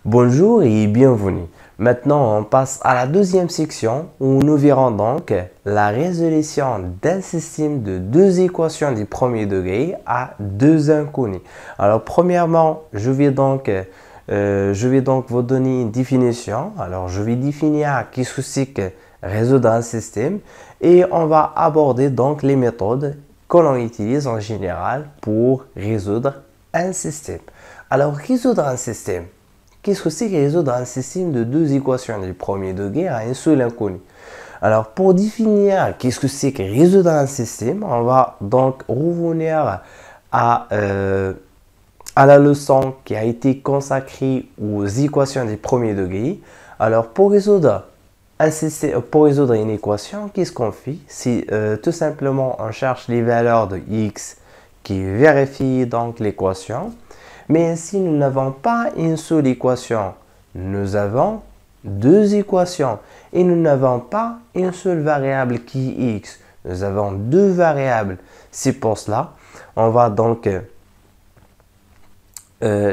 Bonjour et bienvenue. Maintenant, on passe à la deuxième section où nous verrons donc la résolution d'un système de deux équations du premier degré à deux inconnus. Alors, premièrement, je vais donc vous donner une définition. Alors, je vais définir qu'est-ce que c'est que résoudre un système et on va aborder donc les méthodes que l'on utilise en général pour résoudre un système. Alors, résoudre un système. Qu'est-ce que c'est que résoudre un système de deux équations du premier degré à un seul inconnu? Alors, pour définir qu'est-ce que c'est que résoudre un système, on va donc revenir à la leçon qui a été consacrée aux équations du premier degré. Alors, pour résoudre une équation, qu'est-ce qu'on fait? C'est tout simplement on cherche les valeurs de x qui vérifient donc l'équation. Mais si nous n'avons pas une seule équation, nous avons deux équations. Et nous n'avons pas une seule variable qui est x. Nous avons deux variables. C'est pour cela, on va donc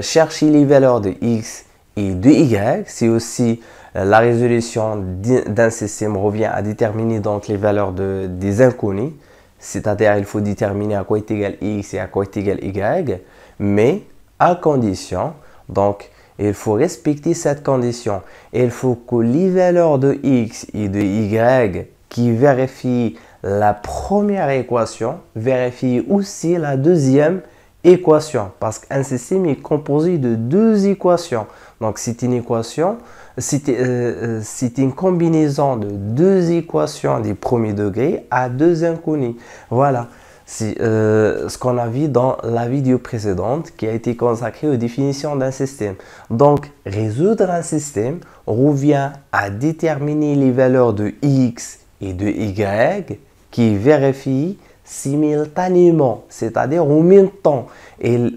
chercher les valeurs de x et de y. C'est aussi la résolution d'un système revient à déterminer donc les valeurs des inconnus. C'est-à-dire il faut déterminer à quoi est égal x et à quoi est égal y. Mais à condition, donc il faut respecter cette condition. Il faut que les valeurs de x et de y qui vérifient la première équation vérifient aussi la deuxième équation. Parce qu'un système est composé de deux équations. Donc c'est une équation, c'est une combinaison de deux équations du premier degré à deux inconnus. Voilà. C'est ce qu'on a vu dans la vidéo précédente qui a été consacrée aux définitions d'un système. Donc, résoudre un système revient à déterminer les valeurs de x et de y qui vérifient simultanément, c'est-à-dire en même temps. Les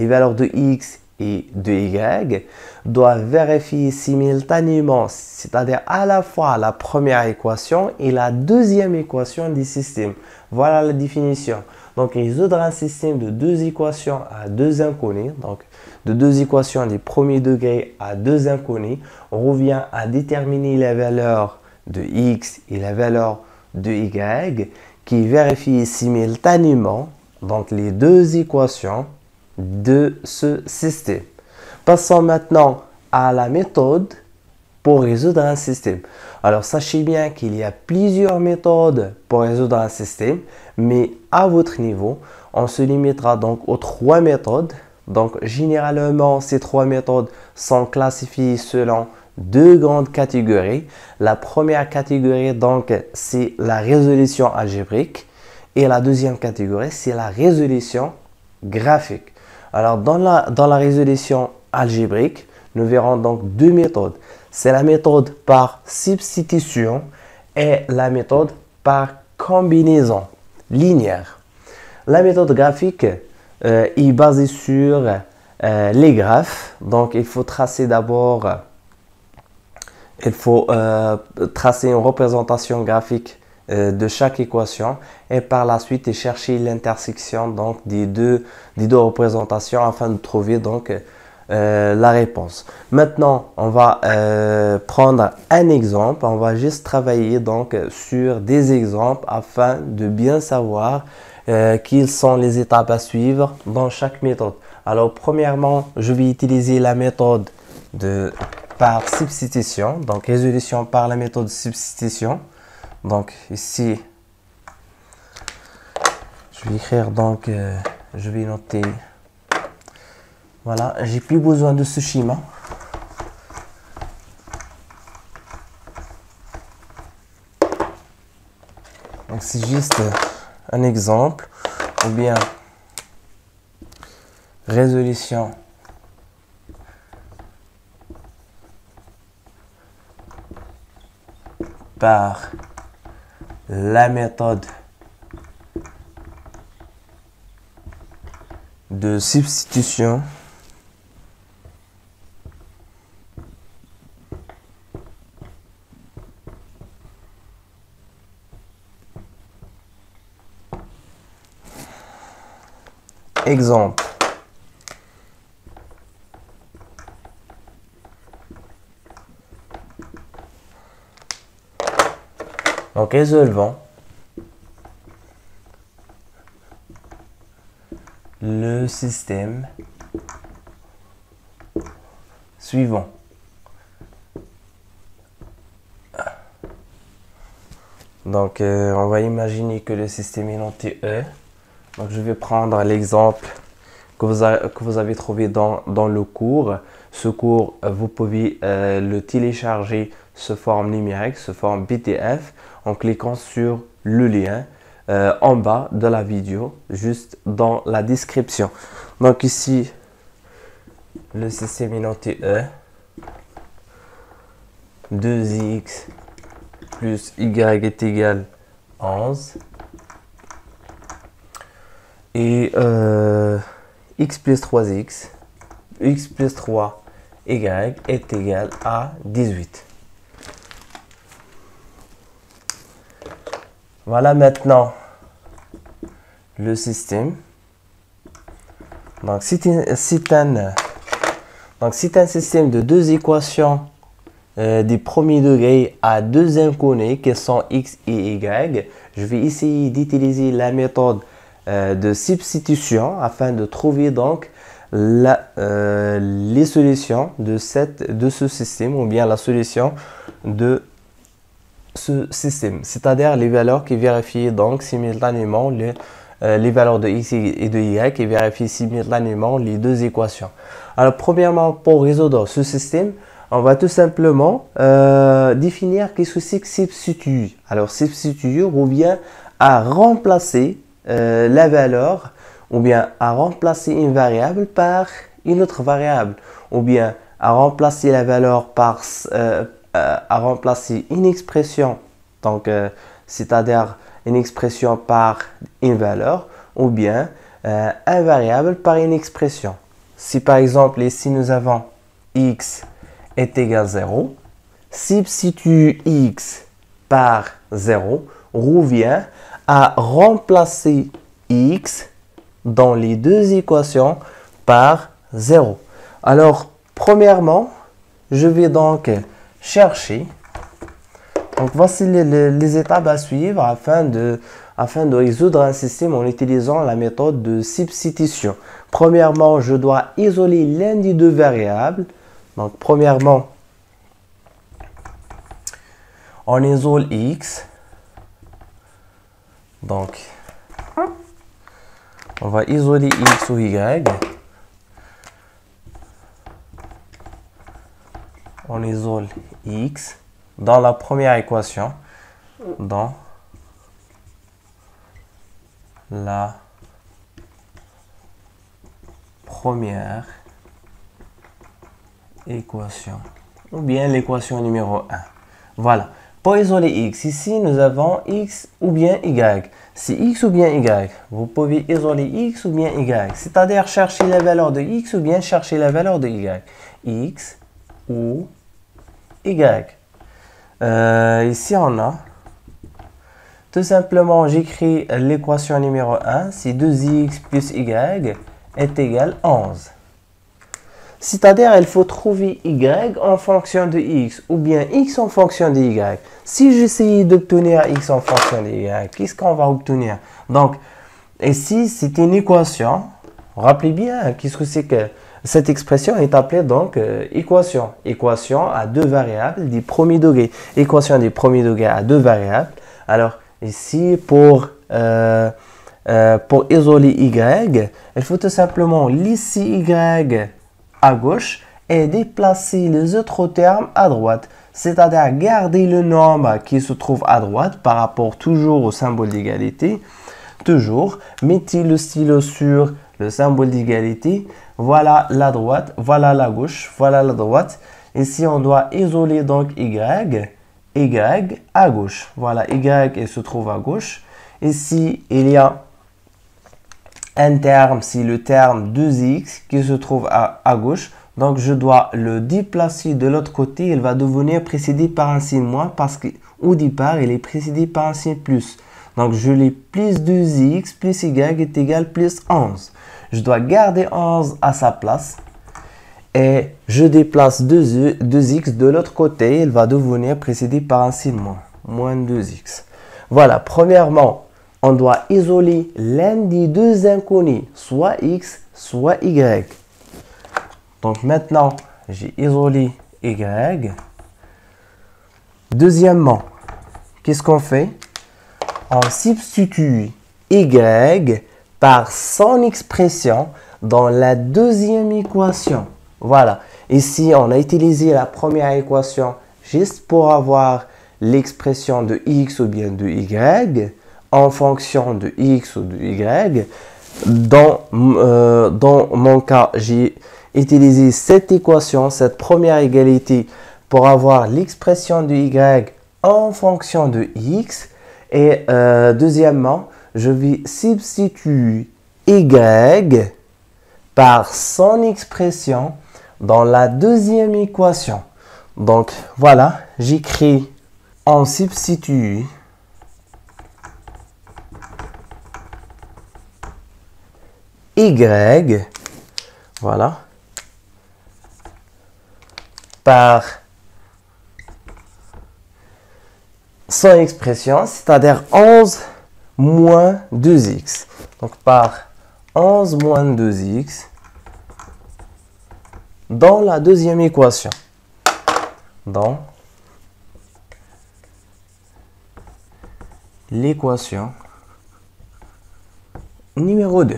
valeurs de x et de y doivent vérifier simultanément, c'est-à-dire à la fois la première équation et la deuxième équation du système. Voilà la définition. Donc, résoudre un système de deux équations à deux inconnus, donc de deux équations du premier degré à deux inconnus, on revient à déterminer la valeur de x et la valeur de y qui vérifient simultanément donc les deux équations de ce système. Passons maintenant à la méthode pour résoudre un système. Alors, sachez bien qu'il y a plusieurs méthodes pour résoudre un système, mais à votre niveau, on se limitera donc aux trois méthodes. Donc, généralement, ces trois méthodes sont classifiées selon deux grandes catégories. La première catégorie, donc, c'est la résolution algébrique et la deuxième catégorie, c'est la résolution graphique. Alors, dans la résolution algébrique, nous verrons donc deux méthodes. C'est la méthode par substitution et la méthode par combinaison linéaire. La méthode graphique est basée sur les graphes. Donc, il faut tracer d'abord, tracer une représentation graphique de chaque équation et par la suite chercher l'intersection donc des deux représentations afin de trouver donc la réponse. Maintenant, on va prendre un exemple. On va juste travailler donc sur des exemples afin de bien savoir quelles sont les étapes à suivre dans chaque méthode. Alors, premièrement, je vais utiliser la méthode par substitution, donc résolution par la méthode de substitution. Donc ici, je vais écrire donc, je vais noter, voilà, j'ai plus besoin de ce schéma. Donc c'est juste un exemple, ou bien résolution par la méthode de substitution. Exemple. Donc, résolvons le système suivant. Donc, on va imaginer que le système est noté E. Donc, je vais prendre l'exemple que vous avez trouvé dans le cours. Ce cours, vous pouvez le télécharger sous forme numérique, sous forme PDF, en cliquant sur le lien en bas de la vidéo, juste dans la description. Donc ici, le système est noté E. 2x plus y est égal à 11. Et x plus 3y, x plus 3y est égal à 18. Voilà maintenant le système. Donc, c'est un système de deux équations des premiers degrés à deux inconnus qui sont x et y. Je vais essayer d'utiliser la méthode de substitution afin de trouver donc les solutions de ce système, ou bien la solution de ce système, c'est-à-dire les valeurs qui vérifient donc simultanément les valeurs de x et de y, et vérifient simultanément les deux équations. Alors premièrement, pour résoudre ce système, on va tout simplement définir qu'est-ce que c'est que substituer. Alors substituer revient à remplacer la valeur, ou bien à remplacer une variable par une autre variable, ou bien à remplacer la valeur par à remplacer une expression, donc c'est-à-dire une expression par une valeur, ou bien un variable par une expression. Si par exemple ici nous avons x est égal à 0, substitue x par 0 revient à remplacer x dans les deux équations par 0. Alors premièrement, je vais donc chercher. Donc voici les étapes à suivre afin de résoudre un système en utilisant la méthode de substitution. Premièrement, je dois isoler l'un des deux variables. Donc premièrement, on isole x. Donc on va isoler x ou y. On isole x dans la première équation, dans la première équation, ou bien l'équation numéro 1. Voilà. Pour isoler x, ici nous avons x ou bien y. C'est x ou bien y. Vous pouvez isoler x ou bien y. C'est-à-dire chercher la valeur de x ou bien chercher la valeur de y. X ou y. Ici on a tout simplement, j'écris l'équation numéro 1, c'est 2x plus y est égal à 11. C'est-à-dire il faut trouver y en fonction de x, ou bien x en fonction de y. Si j'essaye d'obtenir x en fonction de y, qu'est-ce qu'on va obtenir? Donc ici c'est une équation. Rappelez bien, qu'est-ce que c'est que cette expression est appelée donc équation. Équation à deux variables des premiers degrés. Équation des premiers degrés à deux variables. Alors ici pour isoler y, il faut tout simplement laisser y à gauche et déplacer les autres termes à droite. C'est-à-dire garder le nombre qui se trouve à droite par rapport toujours au symbole d'égalité. Toujours, mettez le stylo sur le symbole d'égalité. Voilà la droite, voilà la gauche, voilà la droite. Ici, on doit isoler donc y à gauche. Voilà, y se trouve à gauche. Ici, il y a un terme, c'est le terme 2x qui se trouve à gauche. Donc, je dois le déplacer de l'autre côté. Il va devenir précédé par un signe moins parce qu'au départ, il est précédé par un signe plus. Donc, je l'ai plus 2x plus y est égal plus 11. Je dois garder 11 à sa place. Et je déplace 2x de l'autre côté. Il va devenir précédé par un signe moins. Moins 2x. Voilà, premièrement, on doit isoler l'un des deux inconnus, soit x, soit y. Donc maintenant, j'ai isolé y. Deuxièmement, qu'est-ce qu'on fait? On substitue y par son expression dans la deuxième équation. Voilà. Ici, on a utilisé la première équation juste pour avoir l'expression de x ou bien de y en fonction de x ou de y. Dans mon cas, j'ai utilisé cette équation, cette première égalité, pour avoir l'expression de y en fonction de x. Et deuxièmement, je vais substituer y par son expression dans la deuxième équation. Donc voilà, j'écris, on substitue y, voilà, par son expression, c'est-à-dire 11 moins 2x. Donc par 11 moins 2x dans la deuxième équation. Dans l'équation numéro 2.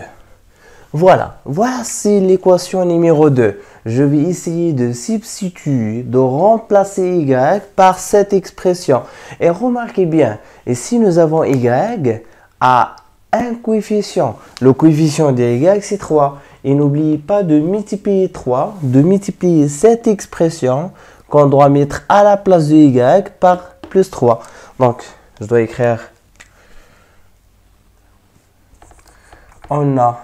Voilà, voici l'équation numéro 2. Je vais essayer de substituer, de remplacer y par cette expression. Et remarquez bien, ici nous avons y à un coefficient. Le coefficient de y, c'est 3. Et n'oubliez pas de multiplier 3, de multiplier cette expression qu'on doit mettre à la place de y par plus 3. Donc, je dois écrire, on a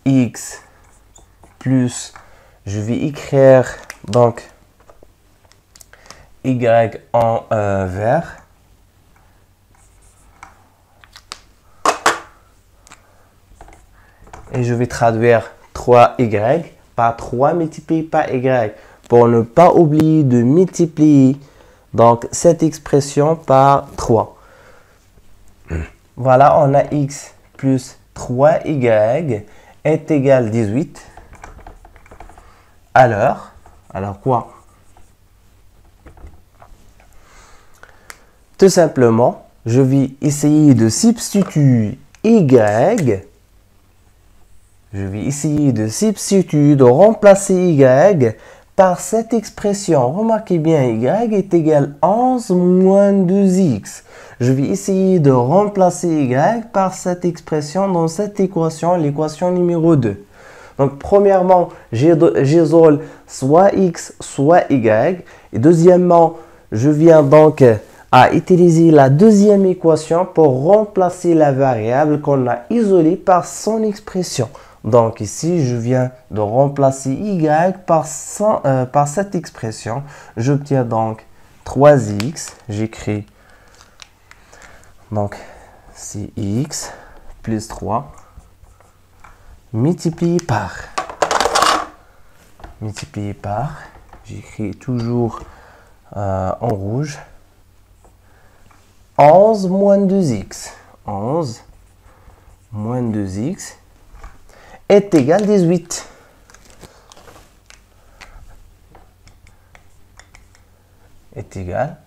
x plus, je vais écrire donc y en vert, et je vais traduire 3y par 3 multiplié par y pour ne pas oublier de multiplier donc cette expression par 3. Voilà, on a x plus 3y est égal à 18. Alors quoi? Tout simplement, je vais essayer de substituer y. Je vais essayer de substituer, de remplacer y par cette expression. Remarquez bien, y est égal à 11 moins 2x. Je vais essayer de remplacer y par cette expression dans cette équation, l'équation numéro 2. Donc, premièrement, j'isole soit x, soit y. Et deuxièmement, je viens donc à utiliser la deuxième équation pour remplacer la variable qu'on a isolée par son expression. Donc ici, je viens de remplacer y par cette expression. J'obtiens donc 3x. J'écris donc c'est x plus 3 multiplié par, j'écris toujours en rouge, 11 moins 2x. 11 moins 2x est égal à 18. Est égal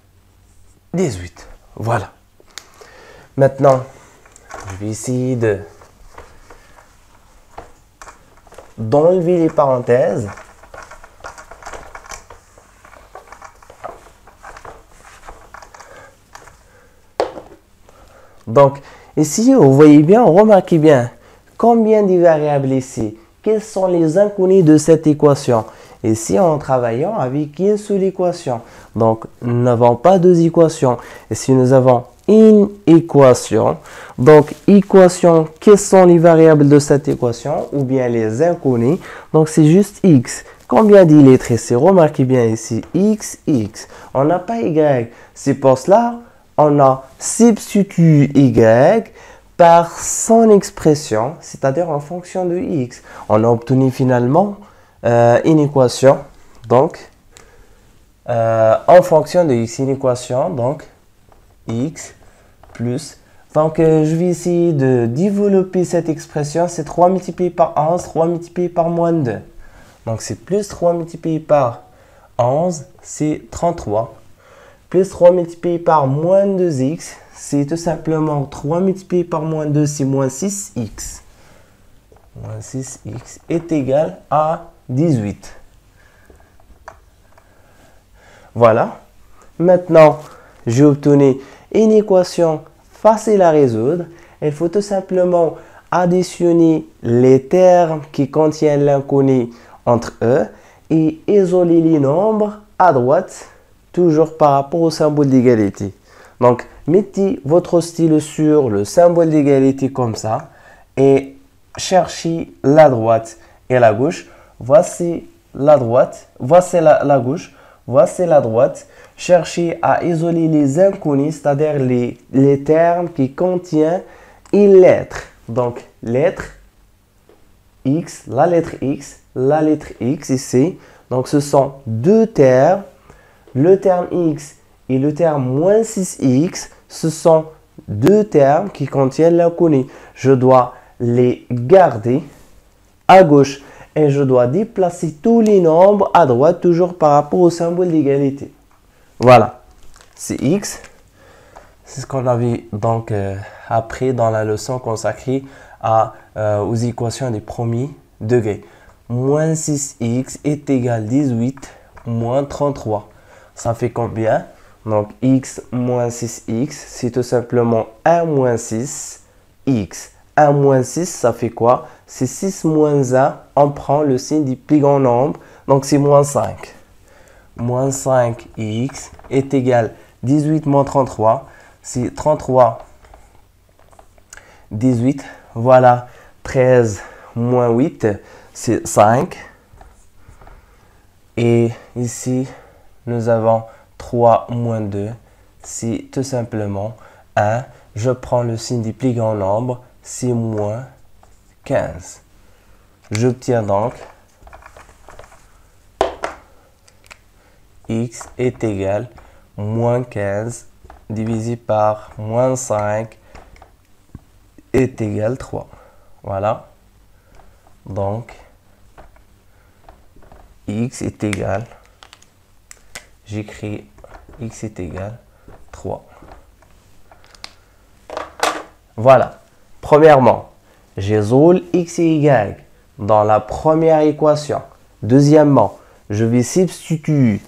à 18. Voilà. Maintenant, je vais essayer d'enlever les parenthèses. Donc, ici, vous voyez bien, remarquez bien, combien de variables ici? Quels sont les inconnus de cette équation? Ici, en travaillant avec une seule équation. Donc, nous n'avons pas deux équations. Ici, nous avons une équation. Donc, équation, quelles sont les variables de cette équation? Ou bien les inconnus. Donc, c'est juste x. Combien de lettres ici? Remarquez bien ici, x, x. On n'a pas y. C'est pour cela on a substitué y par son expression, c'est-à-dire en fonction de x. On a obtenu finalement une équation, donc en fonction de x, une équation, donc x plus. Donc, je vais essayer de développer cette expression. C'est 3 multiplié par 11, 3 multiplié par moins 2. Donc, c'est plus 3 multiplié par 11, c'est 33. Plus 3 multiplié par moins 2x, c'est tout simplement 3 multiplié par moins 2, c'est moins 6x. Moins 6x est égal à 18. Voilà. Maintenant, j'ai obtenu une équation facile à résoudre. Il faut tout simplement additionner les termes qui contiennent l'inconnu entre eux et isoler les nombres à droite, toujours par rapport au symbole d'égalité. Donc, mettez votre stylo sur le symbole d'égalité comme ça et cherchez la droite et la gauche. Voici la droite, voici la gauche, voici la droite. Cherchez à isoler les inconnus, c'est-à-dire les termes qui contiennent une lettre. Donc, lettre X, la lettre X ici. Donc, ce sont deux termes. Le terme X et le terme moins 6X, ce sont deux termes qui contiennent l'inconnu. Je dois les garder à gauche et je dois déplacer tous les nombres à droite, toujours par rapport au symbole d'égalité. Voilà, c'est X. C'est ce qu'on avait donc appris dans la leçon consacrée aux équations des premiers degrés. Moins 6x est égal à 18 moins 33. Ça fait combien? Donc, x moins 6x, c'est tout simplement 1 moins 6x. 1 moins 6, ça fait quoi? C'est 6 moins 1. On prend le signe du plus grand nombre. Donc, c'est moins 5. Moins 5x est égal à 18 moins 33. C'est 33, 18. Voilà, 13 moins 8, c'est 5. Et ici, nous avons 3 moins 2, c'est tout simplement 1. Je prends le signe du plus grand nombre, c'est moins 15. J'obtiens donc x est égal à moins 15 divisé par moins 5 est égal à 3. Voilà. Donc, x est égal, j'écris x est égal à 3. Voilà. Premièrement, j'isole x et y dans la première équation. Deuxièmement, je vais substituer.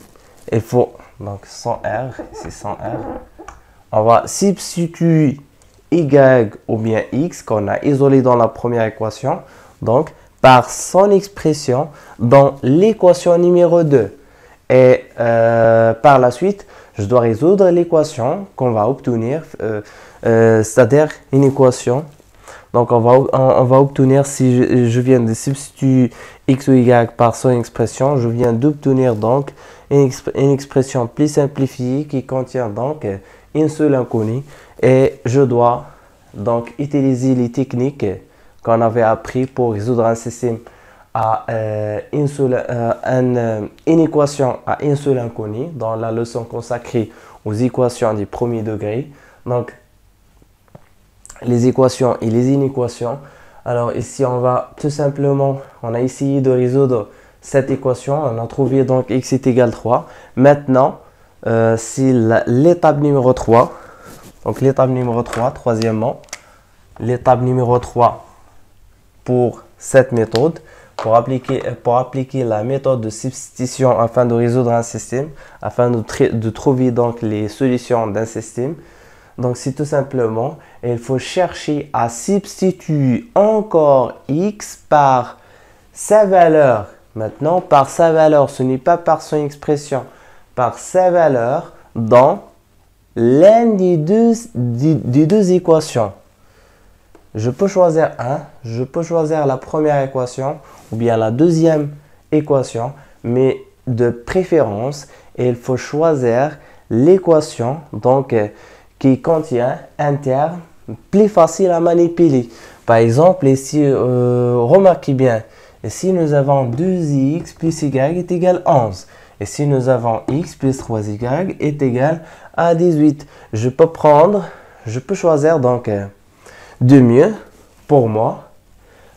Il faut, donc sans R, c'est sans R. On va substituer y ou bien x qu'on a isolé dans la première équation. Donc, par son expression dans l'équation numéro 2. Et par la suite, je dois résoudre l'équation qu'on va obtenir, c'est-à-dire une équation. Donc, on va obtenir, si je viens de substituer x ou y par son expression, je viens d'obtenir donc une expression plus simplifiée qui contient donc une seule inconnue. Et je dois donc utiliser les techniques qu'on avait appris pour résoudre un système à une équation à une seule inconnue dans la leçon consacrée aux équations du premier degré. Donc, les équations et les inéquations. Alors ici, on va tout simplement, on a essayé de résoudre cette équation. On a trouvé donc x est égal à 3. Maintenant, c'est l'étape numéro 3. Donc l'étape numéro 3, troisièmement. L'étape numéro 3 pour cette méthode, pour appliquer la méthode de substitution afin de résoudre un système, afin de trouver donc les solutions d'un système. Donc, c'est tout simplement, il faut chercher à substituer encore x par sa valeur. Maintenant, par sa valeur, ce n'est pas par son expression, par sa valeur dans l'une des deux équations. Je peux choisir je peux choisir la première équation ou bien la deuxième équation, mais de préférence, il faut choisir l'équation donc qui contient un terme plus facile à manipuler. Par exemple, ici, remarquez bien, ici nous avons 2x plus y est égal à 11. Ici nous avons x plus 3y est égal à 18. Je peux prendre je peux choisir donc de mieux pour moi,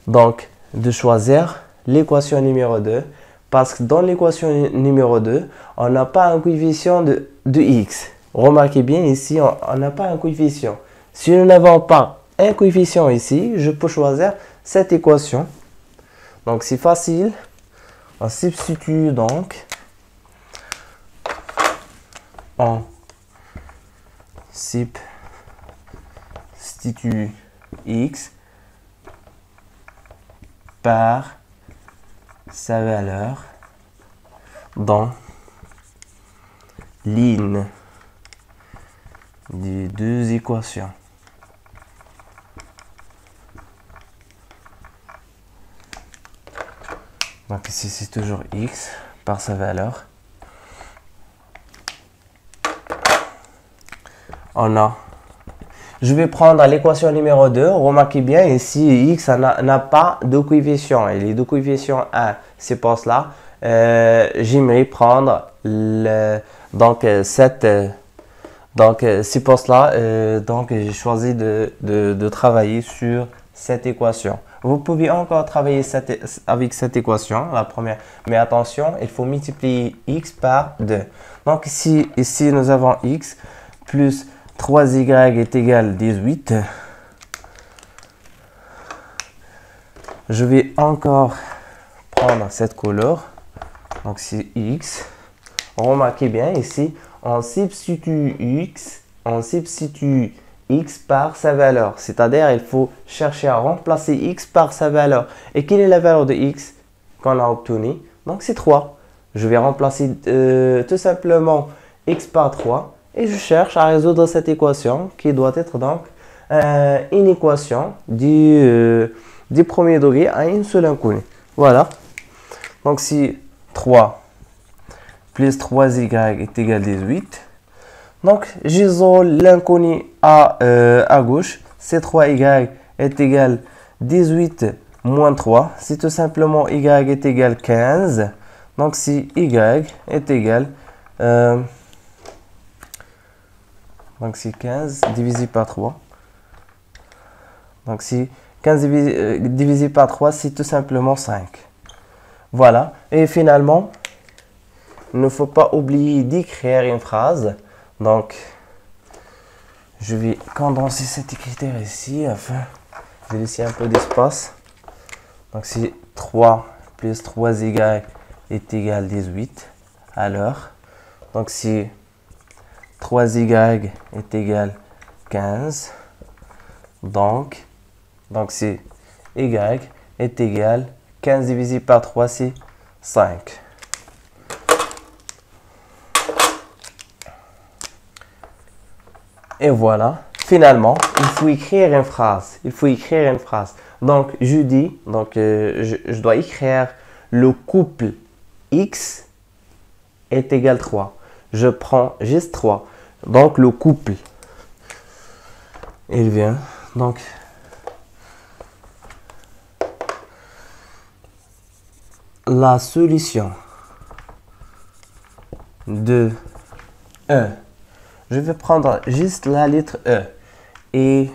donc de choisir l'équation numéro 2, parce que dans l'équation numéro 2, on n'a pas un coefficient de x. Remarquez bien ici, on n'a pas un coefficient. Si nous n'avons pas un coefficient ici, je peux choisir cette équation. Donc c'est facile, on substitue donc, on substitue x par sa valeur dans l'une des deux équations. Donc ici c'est toujours x par sa valeur. Je vais prendre l'équation numéro 2. Remarquez bien ici x n'a pas de coefficient. Et les deux coefficients 1, ces postes-là, j'aimerais prendre ces postes-là. Donc j'ai choisi de travailler sur cette équation. Vous pouvez encore travailler avec cette équation, la première. Mais attention, il faut multiplier x par 2. Donc ici nous avons x plus 3y est égal à 18. Je vais encore prendre cette couleur. Donc c'est x. Remarquez bien ici, on substitue x par sa valeur. C'est-à-dire, il faut chercher à remplacer x par sa valeur. Et quelle est la valeur de x qu'on a obtenue? Donc c'est 3. Je vais remplacer tout simplement x par 3. Et je cherche à résoudre cette équation qui doit être donc une équation du premier degré à une seule inconnue. Voilà. Donc si 3 plus 3y est égal à 18. Donc j'isole l'inconnu à gauche. C'est 3y est égal à 18 moins 3. C'est tout simplement y est égal à 15. Donc si y est égal donc c'est 15 divisé par 3. Donc si 15 divisé par 3, c'est tout simplement 5. Voilà. Et finalement, il ne faut pas oublier d'écrire une phrase. Donc, je vais condenser cet écriture ici afin de laisser un peu d'espace. Donc c'est 3 plus 3y est égal à 18. Alors, donc si 3y est égal à 15, donc c'est y est égal à 15 divisé par 3, c'est 5. Et voilà, finalement, il faut écrire une phrase. Donc, je dis, je dois écrire le couple x est égal à 3. Je prends juste 3. Donc, le couple, il vient. Donc, la solution de E. Je vais prendre juste la lettre E. Et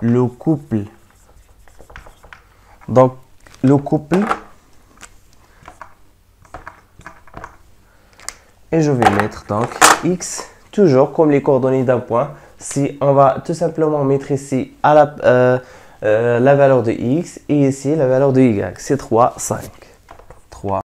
le couple. Donc, le couple. Et je vais mettre donc x, toujours comme les coordonnées d'un point. Si on va tout simplement mettre ici à la valeur de x et ici la valeur de y. C'est 3, 5.